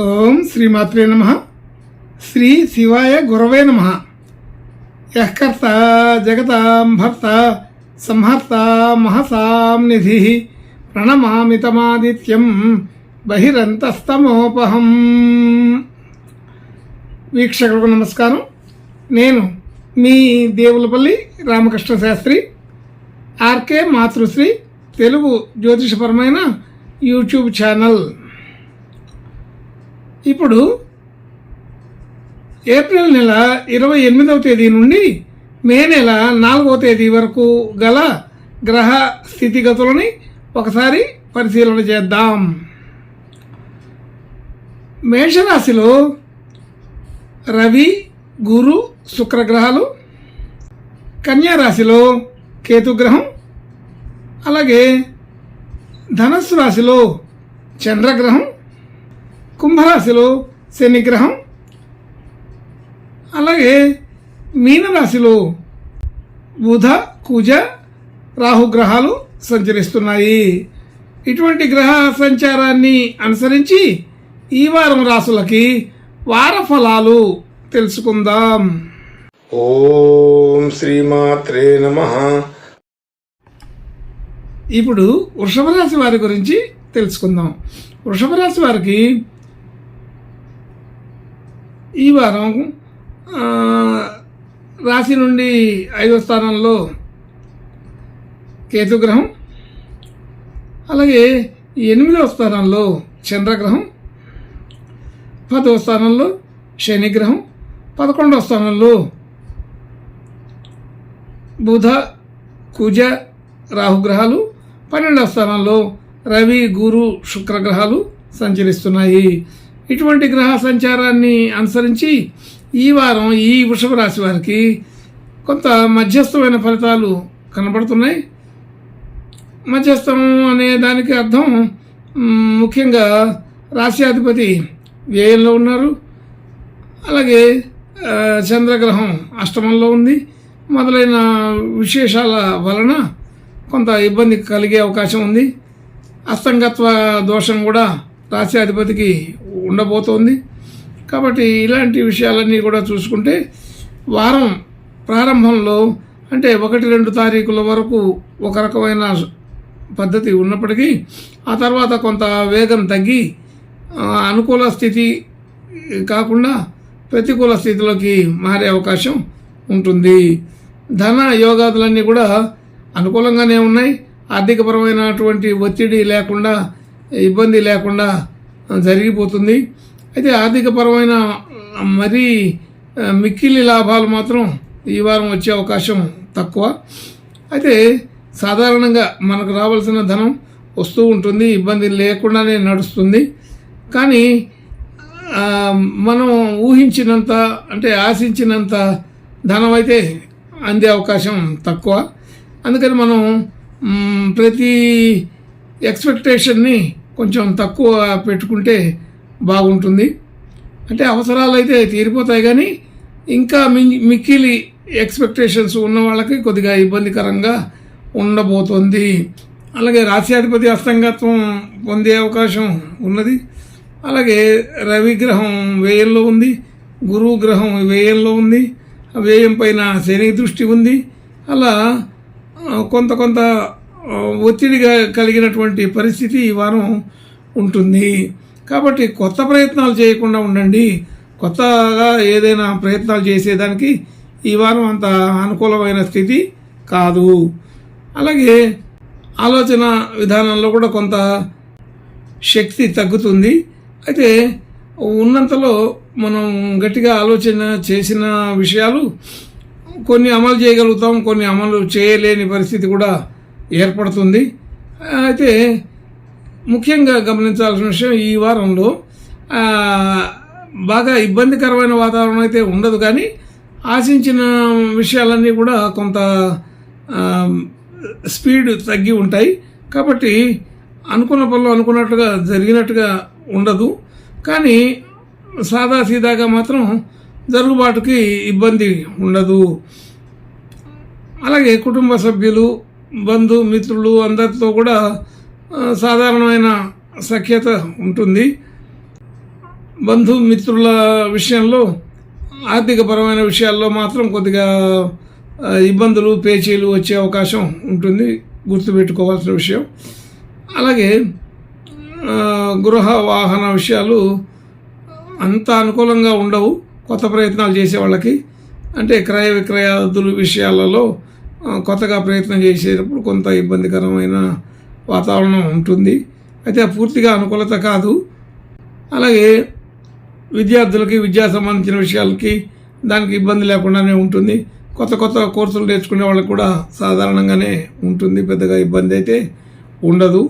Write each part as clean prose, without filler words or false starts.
ఓం శ్రీమాత్రే నమః. శ్రీ శివాయ గురవే నమః. యః కర్త జగతాం భర్త సంహర్త మహసాం నిధి ప్రణమామి తమాదిత్యం బహిరంతస్తమోపహం. వీక్షకులకు నమస్కారం. నేను మీ దేవులపల్లి రామకృష్ణ శాస్త్రి. ఆర్కే మాతృశ్రీ తెలుగు జ్యోతిషపరమైన యూట్యూబ్ ఛానల్. ఇప్పుడు ఏప్రిల్ నెల 28వ తేదీ నుండి మే నెల 4వ తేదీ వరకు గల గ్రహ స్థితిగతులని ఒకసారి పరిశీలన చేద్దాం. మేషరాశిలో రవి, గురు, శుక్రగ్రహాలు, కన్యారాశిలో కేతుగ్రహం, అలాగే ధనస్సు రాశిలో చంద్రగ్రహం, కుంభరాశిలో శనిగ్రహం, అలాగే మీనరాశిలో బుధ, కుజ, రాహుగ్రహాలు సంచరిస్తున్నాయి. ఇటువంటి గ్రహ సంచారాన్ని అనుసరించి ఈ వారం రాశులకి వార ఫలాలు తెలుసుకుందాం. ఓం శ్రీమాత్రే నమః. ఇప్పుడు వృషభ రాశి వారి గురించి తెలుసుకుందాం. వృషభ రాశి వారికి ఈ వారం రాశి నుండి 5వ స్థానంలో కేతుగ్రహం, అలాగే 8వ స్థానంలో చంద్రగ్రహం, 10వ స్థానంలో శనిగ్రహం, 11వ స్థానంలో బుధ, కుజ, రాహుగ్రహాలు, 12వ స్థానంలో రవి, గురు, శుక్రగ్రహాలు సంచరిస్తున్నాయి. ఇటువంటి గ్రహ సంచారాన్ని అనుసరించి ఈ వారం ఈ వృషభ రాశి వారికి కొంత మధ్యస్థమైన ఫలితాలు కనబడుతున్నాయి. మధ్యస్థం అనే దానికి అర్థం ముఖ్యంగా రాశ్యాధిపతి వ్యయంలో ఉన్నారు, అలాగే చంద్రగ్రహం అష్టమంలో ఉంది. మొదలైన విశేషాల వలన కొంత ఇబ్బంది కలిగే అవకాశం ఉంది. అస్తంగత్వ దోషం కూడా రాశ్యాధిపతికి ఉండబోతోంది. కాబట్టి ఇలాంటి విషయాలన్నీ కూడా చూసుకుంటే వారం ప్రారంభంలో అంటే 1-2 తారీఖుల వరకు ఒక రకమైన పద్ధతి ఉన్నప్పటికీ ఆ తర్వాత కొంత వేగం తగ్గి అనుకూల స్థితి కాకుండా ప్రతికూల స్థితిలోకి మారే అవకాశం ఉంటుంది. ధన యోగాదులన్నీ కూడా అనుకూలంగానే ఉన్నాయి. ఆర్థికపరమైనటువంటి ఒత్తిడి లేకుండా, ఇబ్బంది లేకుండా జరిగిపోతుంది. అయితే ఆర్థికపరమైన మరీ మిక్కిలి లాభాలు మాత్రం ఈ వారం వచ్చే అవకాశం తక్కువ. అయితే సాధారణంగా మనకు రావాల్సిన ధనం వస్తూ ఉంటుంది, ఇబ్బంది లేకుండానే నడుస్తుంది. కానీ మనం ఊహించినంత అంటే ఆశించినంత ధనం అయితే అందే అవకాశం తక్కువ. అందుకని మనం ప్రతి ఎక్స్పెక్టేషన్ని కొంచెం తక్కువ పెట్టుకుంటే బాగుంటుంది. అంటే అవసరాలు అయితే తీరిపోతాయి, కానీ ఇంకా మిక్కిలి ఎక్స్పెక్టేషన్స్ ఉన్న వాళ్ళకి కొద్దిగా ఇబ్బందికరంగా ఉండబోతుంది. అలాగే రాశ్యాధిపతి అస్తంగత్వం పొందే అవకాశం ఉన్నది. అలాగే రవిగ్రహం వ్యయంలో ఉంది, గురువు గ్రహం వ్యయంలో ఉంది, వ్యయం పైన శని దృష్టి ఉంది. అలా కొంత ఒత్తిడిగా కలిగినటువంటి పరిస్థితి ఈ వారం ఉంటుంది. కాబట్టి కొత్త ప్రయత్నాలు చేయకుండా ఉండండి. కొత్తగా ఏదైనా ప్రయత్నాలు చేసేదానికి ఈ వారం అంత అనుకూలమైన స్థితి కాదు. అలాగే ఆలోచన విధానంలో కూడా కొంత శక్తి తగ్గుతుంది. అయితే ఉన్నంతలో మనం గట్టిగా ఆలోచన చేసిన విషయాలు కొన్ని అమలు చేయగలుగుతాం, కొన్ని అమలు చేయలేని పరిస్థితి కూడా ఏర్పడుతుంది. అయితే ముఖ్యంగా గమనించాల్సిన విషయం, ఈ వారంలో బాగా ఇబ్బందికరమైన వాతావరణం అయితే ఉండదు, కానీ ఆశించిన విషయాలన్నీ కూడా కొంత స్పీడ్ తగ్గి ఉంటాయి. కాబట్టి అనుకున్న పనులు అనుకున్నట్టుగా జరిగినట్టుగా ఉండదు, కానీ సాదాసీదాగా మాత్రం జరుగుబాటుకి ఇబ్బంది ఉండదు. అలాగే కుటుంబ సభ్యులు, బంధుమిత్రులు అందరితో కూడా సాధారణమైన సఖ్యత ఉంటుంది. బంధుమిత్రుల విషయంలో ఆర్థికపరమైన విషయాల్లో మాత్రం కొద్దిగా ఇబ్బందులు పేచీలు వచ్చే అవకాశం ఉంటుంది, గుర్తుపెట్టుకోవాల్సిన విషయం. అలాగే గృహ వాహన విషయాలు అంత అనుకూలంగా ఉండవు కొత్త ప్రయత్నాలు చేసే వాళ్ళకి. అంటే క్రయ విక్రయాదుల విషయాలలో కొత్తగా ప్రయత్నం చేసేటప్పుడు కొంత ఇబ్బందికరమైన వాతావరణం ఉంటుంది. అయితే పూర్తిగా అనుకూలత కాదు. అలాగే విద్యార్థులకి విద్యా సంబంధించిన విషయాలకి దానికి ఇబ్బంది లేకుండానే ఉంటుంది. కొత్త కొత్త కోర్సులు నేర్చుకునే వాళ్ళకి కూడా సాధారణంగానే ఉంటుంది, పెద్దగా ఇబ్బంది అయితే ఉండదు.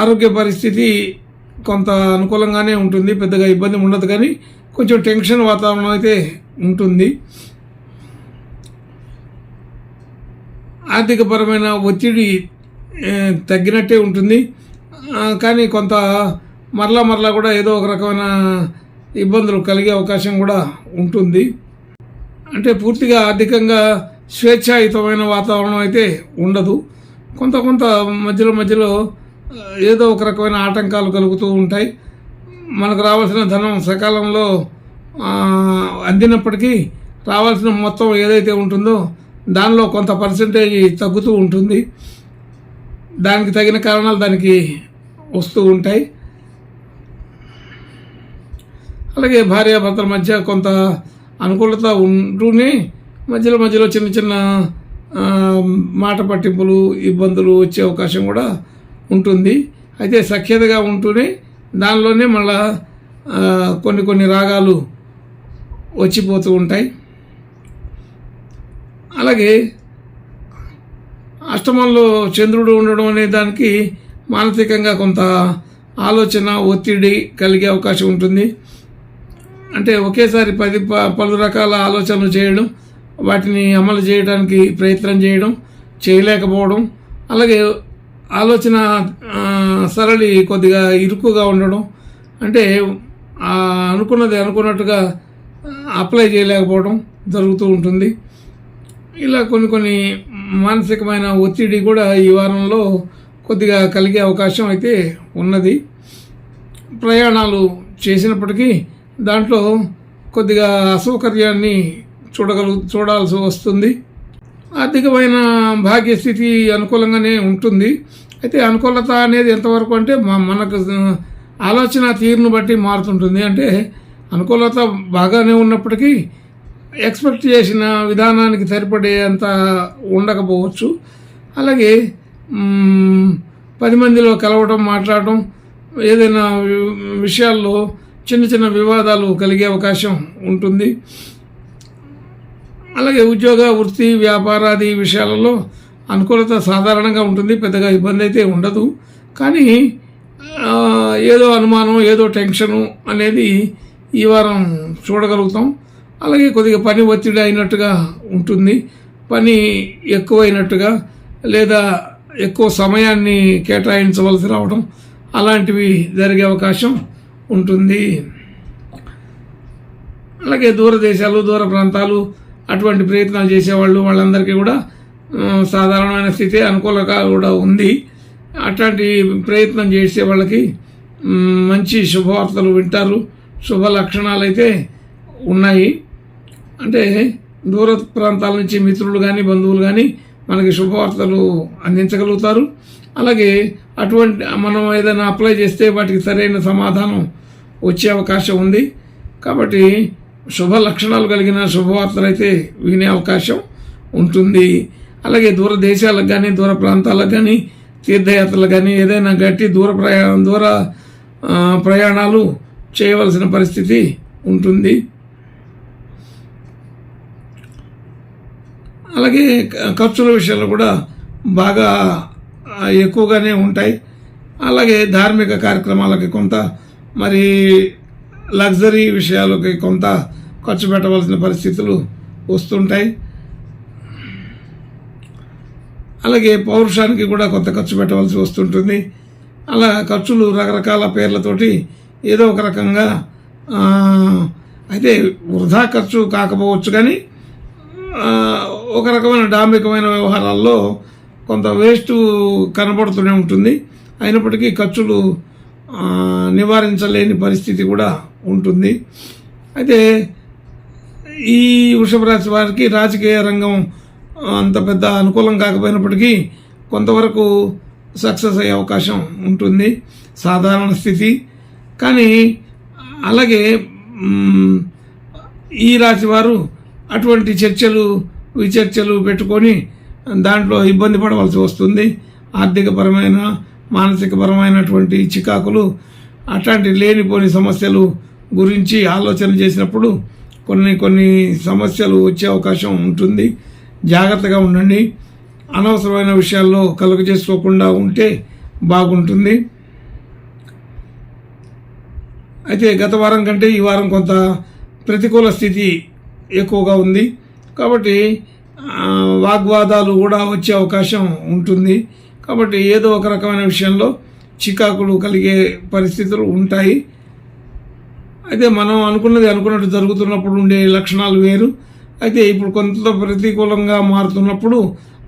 ఆరోగ్య పరిస్థితి కొంత అనుకూలంగానే ఉంటుంది, పెద్దగా ఇబ్బంది ఉండదు, కానీ కొంచెం టెన్షన్ వాతావరణం అయితే ఉంటుంది. ఆర్థికపరమైన ఒత్తిడి తగ్గినట్టే ఉంటుంది, కానీ కొంత మరలా కూడా ఏదో ఒక రకమైన ఇబ్బందులు కలిగే అవకాశం కూడా ఉంటుంది. అంటే పూర్తిగా ఆర్థికంగా స్వేచ్ఛాయుతమైన వాతావరణం అయితే ఉండదు. కొంత మధ్యలో ఏదో ఒక రకమైన ఆటంకాలు కలుగుతూ ఉంటాయి. మనకు రావాల్సిన ధనం సకాలంలో అందినప్పటికీ రావాల్సిన మొత్తం ఏదైతే ఉంటుందో దానిలో కొంత పర్సెంటేజ్ తగ్గుతూ ఉంటుంది. దానికి తగిన కారణాలు దానికి వస్తూ ఉంటాయి. అలాగే భార్యాభర్తల మధ్య కొంత అనుకూలత ఉంటూనే మధ్యలో చిన్న మాట పట్టింపులు, ఇబ్బందులు వచ్చే అవకాశం కూడా ఉంటుంది. అయితే సఖ్యతగా ఉంటూనే దానిలోనే మళ్ళా కొన్ని రాగాలు వచ్చిపోతూ ఉంటాయి. అలాగే అష్టమంలో చంద్రుడు ఉండడం అనే దానికి మానసికంగా కొంత ఆలోచన ఒత్తిడి కలిగే అవకాశం ఉంటుంది. అంటే ఒకేసారి పలు రకాల ఆలోచనలు చేయడం, వాటిని అమలు చేయడానికి ప్రయత్నం చేయలేకపోవడం, అలాగే ఆలోచన సరళి కొద్దిగా ఇరుకుగా ఉండడం, అంటే అనుకున్నది అనుకున్నట్టుగా అప్లై చేయలేకపోవడం జరుగుతూ ఉంటుంది. ఇలా కొన్ని మానసికమైన ఒత్తిడి కూడా ఈ వారంలో కొద్దిగా కలిగే అవకాశం అయితే ఉన్నది. ప్రయాణాలు చేసినప్పటికీ దాంట్లో కొద్దిగా అసౌకర్యాన్ని చూడాల్సి వస్తుంది. ఆర్థికమైన భాగ్యస్థితి అనుకూలంగానే ఉంటుంది. అయితే అనుకూలత అనేది ఎంతవరకు అంటే మనకు ఆలోచన తీరును బట్టి మారుతుంటుంది. అంటే అనుకూలత బాగానే ఉన్నప్పటికీ ఎక్స్పెక్ట్ చేసిన విధానానికి సరిపడే అంత ఉండకపోవచ్చు. అలాగే 10 మందిలో కలవడం, మాట్లాడటం, ఏదైనా విషయాల్లో చిన్న వివాదాలు కలిగే అవకాశం ఉంటుంది. అలాగే ఉద్యోగ, వృత్తి, వ్యాపారాది విషయాలలో అనుకూలత సాధారణంగా ఉంటుంది, పెద్దగా ఇబ్బంది అయితే ఉండదు. కానీ ఏదో అనుమానం, ఏదో టెన్షను అనేది ఈ వారం చూడగలుగుతాం. అలాగే కొద్దిగా పని ఒత్తిడి అయినట్టుగా ఉంటుంది, పని ఎక్కువైనట్టుగా లేదా ఎక్కువ సమయాన్ని కేటాయించవలసి రావడం అలాంటివి జరిగే అవకాశం ఉంటుంది. అలాగే దూరదేశాలు, దూర ప్రాంతాలు అటువంటి ప్రయత్నాలు చేసేవాళ్ళు వాళ్ళందరికీ కూడా సాధారణమైన స్థితి అనుకూలంగా కూడా ఉంది. అట్లాంటి ప్రయత్నం చేసే వాళ్ళకి మంచి శుభవార్తలు వింటారు, శుభ లక్షణాలు అయితే ఉన్నాయి. అంటే దూర ప్రాంతాల నుంచి మిత్రులు కానీ బంధువులు కానీ మనకి శుభవార్తలు అందించగలుగుతారు. అలాగే అటువంటి మనం ఏదైనా అప్లై చేస్తే వాటికి సరైన సమాధానం వచ్చే అవకాశం ఉంది. కాబట్టి శుభ లక్షణాలు కలిగిన శుభవార్తలు అయితే వినే అవకాశం ఉంటుంది. అలాగే దూర దేశాలకు కానీ, దూర ప్రాంతాలకు కానీ, తీర్థయాత్రలకు కానీ ఏదైనా గట్టి దూర ప్రయాణాలు చేయవలసిన పరిస్థితి ఉంటుంది. అలాగే ఖర్చుల విషయాలు కూడా బాగా ఎక్కువగానే ఉంటాయి. అలాగే ధార్మిక కార్యక్రమాలకి కొంత, మరి లగ్జరీ విషయాలకి కొంత ఖర్చు పెట్టవలసిన పరిస్థితులు వస్తుంటాయి. అలాగే పౌరుషానికి కూడా కొంత ఖర్చు పెట్టవలసి వస్తుంటుంది. అలా ఖర్చులు రకరకాల పేర్లతోటి ఏదో ఒక రకంగా అయితే వృధా ఖర్చు కాకపోవచ్చు, కానీ ఒక రకమైన డాంబికమైన వ్యవహారాల్లో కొంత వేస్ట్ కనబడుతూనే ఉంటుంది. అయినప్పటికీ ఖర్చులు నివారించలేని పరిస్థితి కూడా ఉంటుంది. అయితే ఈ వృషభ రాశి వారికి రాజకీయ రంగం అంత పెద్ద అనుకూలం కాకపోయినప్పటికీ కొంతవరకు సక్సెస్ అయ్యే అవకాశం ఉంటుంది, సాధారణ స్థితి. కానీ అలాగే ఈ రాశి వారు అటువంటి చర్చలు విచర్చలు పెట్టుకొని దాంట్లో ఇబ్బంది పడవలసి వస్తుంది. ఆర్థికపరమైన మానసికపరమైనటువంటి చికాకులు, అట్లాంటి లేనిపోని సమస్యలు గురించి ఆలోచన చేసినప్పుడు కొన్ని సమస్యలు వచ్చే అవకాశం ఉంటుంది. జాగ్రత్తగా ఉండండి. అనవసరమైన విషయాల్లో కలుగ చేసుకోకుండా ఉంటే బాగుంటుంది. అయితే గత వారం కంటే ఈ వారం కొంత ప్రతికూల స్థితి ఎక్కువగా ఉంది కాబట్టి వాగ్వాదాలు కూడా వచ్చే అవకాశం ఉంటుంది. కాబట్టి ఏదో ఒక రకమైన విషయంలో చికాకులు కలిగే పరిస్థితులు ఉంటాయి. అయితే మనం అనుకున్నట్టు జరుగుతున్నప్పుడు ఉండే లక్షణాలు వేరు. అయితే ఇప్పుడు కొంత ప్రతికూలంగా మారుతున్నప్పుడు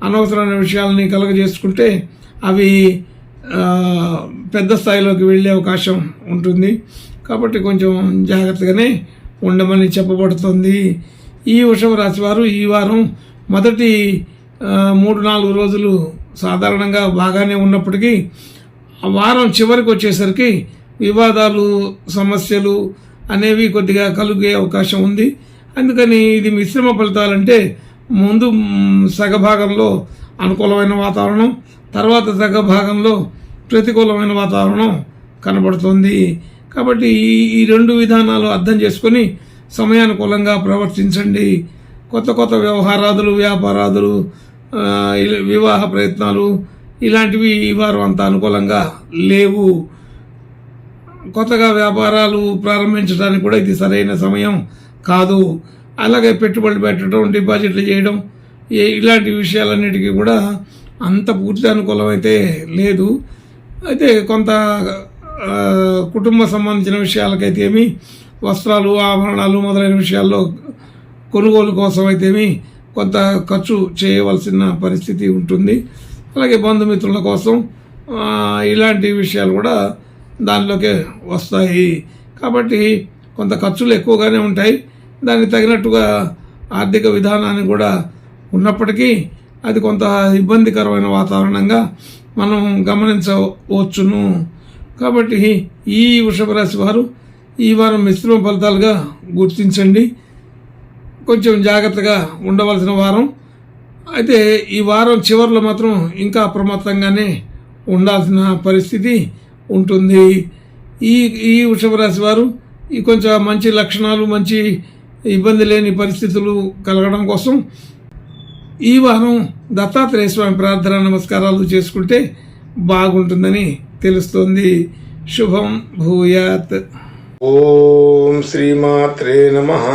అనవసరమైన విషయాలని కలుగజేసుకుంటే అవి పెద్ద స్థాయిలోకి వెళ్ళే అవకాశం ఉంటుంది. కాబట్టి కొంచెం జాగ్రత్తగానే ఉండమని చెప్పబడుతుంది. ఈ వృషభ రాశి వారు ఈ వారం మొదటి 3-4 రోజులు సాధారణంగా బాగానే ఉన్నప్పటికీ వారం చివరికి వచ్చేసరికి వివాదాలు, సమస్యలు అనేవి కొద్దిగా కలిగే అవకాశం ఉంది. అందుకని ఇది మిశ్రమ ఫలితాలంటే ముందు సగభాగంలో అనుకూలమైన వాతావరణం, తర్వాత సగభాగంలో ప్రతికూలమైన వాతావరణం కనబడుతుంది. కాబట్టి ఈ 2 విధానాలు అర్థం చేసుకొని సమయానుకూలంగా ప్రవర్తించండి. కొత్త వ్యవహారాదులు, వ్యాపారాదులు, వివాహ ప్రయత్నాలు ఇలాంటివి ఈ వారం అంత అనుకూలంగా లేవు. కొత్తగా వ్యాపారాలు ప్రారంభించడానికి కూడా ఇది సరైన సమయం కాదు. అలాగే పెట్టుబడులు పెట్టడం, డిపాజిట్లు చేయడం ఇలాంటి విషయాలన్నిటికీ కూడా అంత పూర్తి అనుకూలమైతే లేదు. అయితే కొంత కుటుంబ సంబంధించిన విషయాలకైతే ఏమి, వస్త్రాలు, ఆభరణాలు మొదలైన విషయాల్లో కొనుగోలు కోసం అయితేమి కొంత ఖర్చు చేయవలసిన పరిస్థితి ఉంటుంది. అలాగే బంధుమిత్రుల కోసం ఇలాంటి విషయాలు కూడా దానిలోకే వస్తాయి. కాబట్టి కొంత ఖర్చులు ఎక్కువగానే ఉంటాయి. దానికి తగినట్టుగా ఆర్థిక విధానాన్ని కూడా ఉన్నప్పటికీ అది కొంత ఇబ్బందికరమైన వాతావరణంగా మనం గమనించవచ్చును. కాబట్టి ఈ వృషభ రాశి వారు ఈ వారం మిశ్రమ ఫలితాలుగా గుర్తించండి. కొంచెం జాగ్రత్తగా ఉండవలసిన వారం. అయితే ఈ వారం చివరిలో మాత్రం ఇంకా అప్రమత్తంగానే ఉండాల్సిన పరిస్థితి ఉంటుంది. ఈ వృషభ రాశి వారు ఈ కొంచెం మంచి లక్షణాలు, మంచి ఇబ్బంది లేని పరిస్థితులు కలగడం కోసం ఈ వారం దత్తాత్రేయ స్వామి ప్రార్థన నమస్కారాలు చేసుకుంటే బాగుంటుందని తెలుస్తోంది. శుభం భూయాత్. ఓం శ్రీమాత్రే నమః.